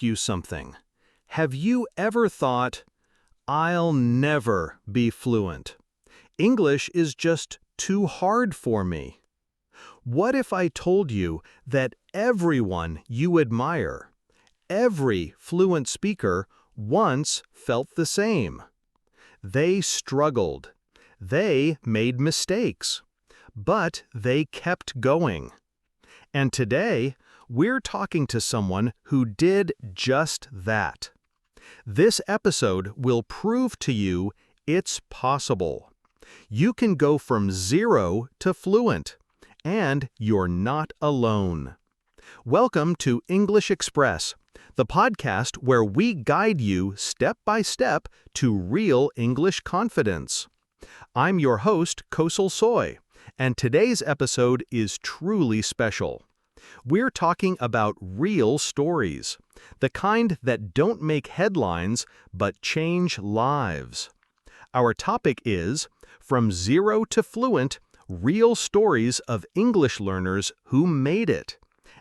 you something. Have you ever thought, I'll never be fluent. English is just too hard for me. What if I told you that everyone you admire, every fluent speaker once felt the same? They struggled. They made mistakes. But they kept going. And today, we're talking to someone who did just that. This episode will prove to you it's possible. You can go from 0 to fluent, and you're not alone. Welcome to English Express, the podcast where we guide you step by step to real English confidence. I'm your host, Kosal Soy, and today's episode is truly special. We're talking about real stories, the kind that don't make headlines but change lives. Our topic is From 0 to Fluent, Real Stories of English Learners Who Made It.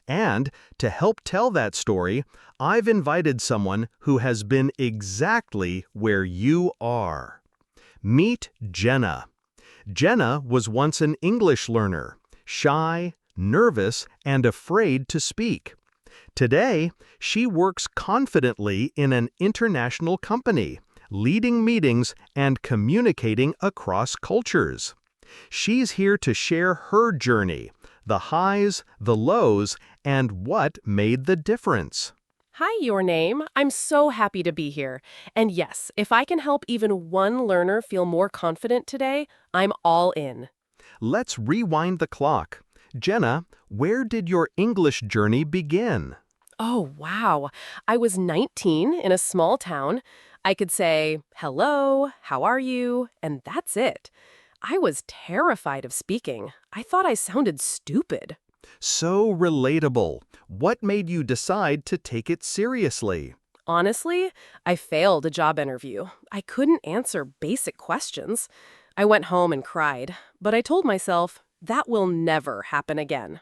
And to help tell that story, I've invited someone who has been exactly where you are. Meet Jenna. Jenna was once an English learner, shy, nervous, and afraid to speak. Today, she works confidently in an international company, leading meetings and communicating across cultures. She's here to share her journey, the highs, the lows, and what made the difference. Hi, your name. I'm so happy to be here. And yes, if I can help even one learner feel more confident today, I'm all in. Let's rewind the clock. Jenna, where did your English journey begin? Oh, wow. I was 19 in a small town. I could say, hello, how are you? And that's it. I was terrified of speaking. I thought I sounded stupid. So relatable. What made you decide to take it seriously? Honestly, I failed a job interview. I couldn't answer basic questions. I went home and cried, but I told myself, that will never happen again.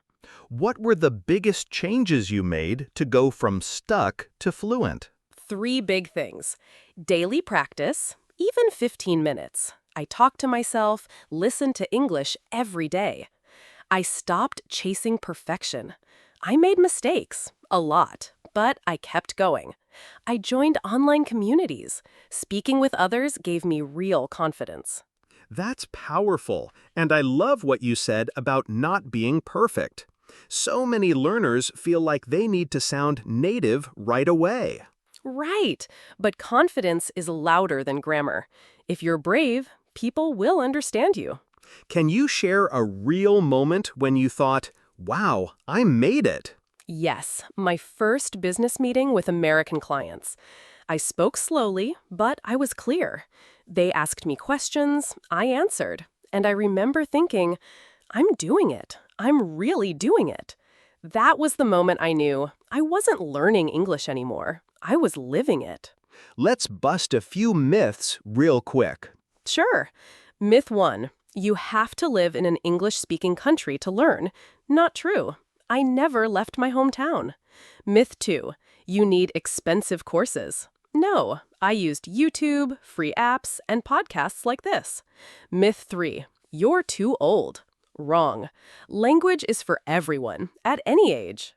What were the biggest changes you made to go from stuck to fluent? 3 big things. Daily practice, even 15 minutes. I talked to myself, listened to English every day. I stopped chasing perfection. I made mistakes, a lot, but I kept going. I joined online communities. Speaking with others gave me real confidence. That's powerful, and I love what you said about not being perfect. So many learners feel like they need to sound native right away. Right, but confidence is louder than grammar. If you're brave, people will understand you. Can you share a real moment when you thought, wow, I made it? Yes, my first business meeting with American clients. I spoke slowly, but I was clear. They asked me questions, I answered, and I remember thinking, I'm doing it. I'm really doing it. That was the moment I knew I wasn't learning English anymore. I was living it. Let's bust a few myths real quick. Sure. Myth 1. You have to live in an English-speaking country to learn. Not true. I never left my hometown. Myth 2. You need expensive courses. No, I used YouTube, free apps, and podcasts like this. Myth 3. You're too old. Wrong. Language is for everyone, at any age.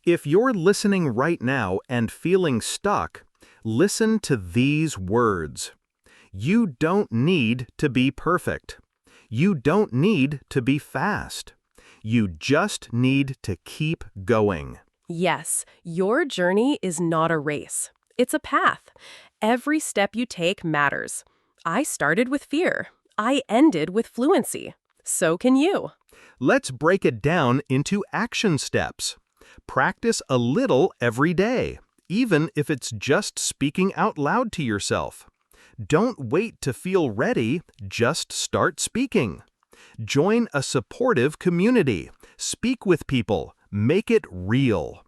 If you're listening right now and feeling stuck, listen to these words. You don't need to be perfect. You don't need to be fast. You just need to keep going. Yes, your journey is not a race. It's a path. Every step you take matters. I started with fear. I ended with fluency. So can you. Let's break it down into action steps. Practice a little every day, even if it's just speaking out loud to yourself. Don't wait to feel ready, just start speaking. Join a supportive community. Speak with people. Make it real.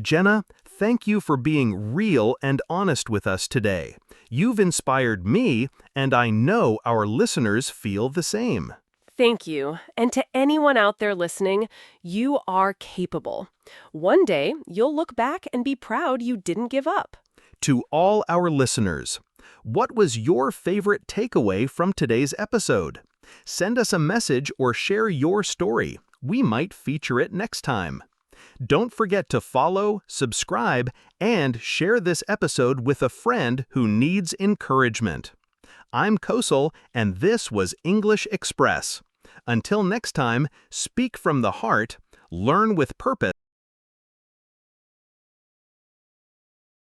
Jenna, thank you for being real and honest with us today. You've inspired me, and I know our listeners feel the same. Thank you. And to anyone out there listening, you are capable. One day, you'll look back and be proud you didn't give up. To all our listeners, what was your favorite takeaway from today's episode? Send us a message or share your story. We might feature it next time. Don't forget to follow, subscribe, and share this episode with a friend who needs encouragement. I'm Kosal, and this was English Express. Until next time, speak from the heart, learn with purpose,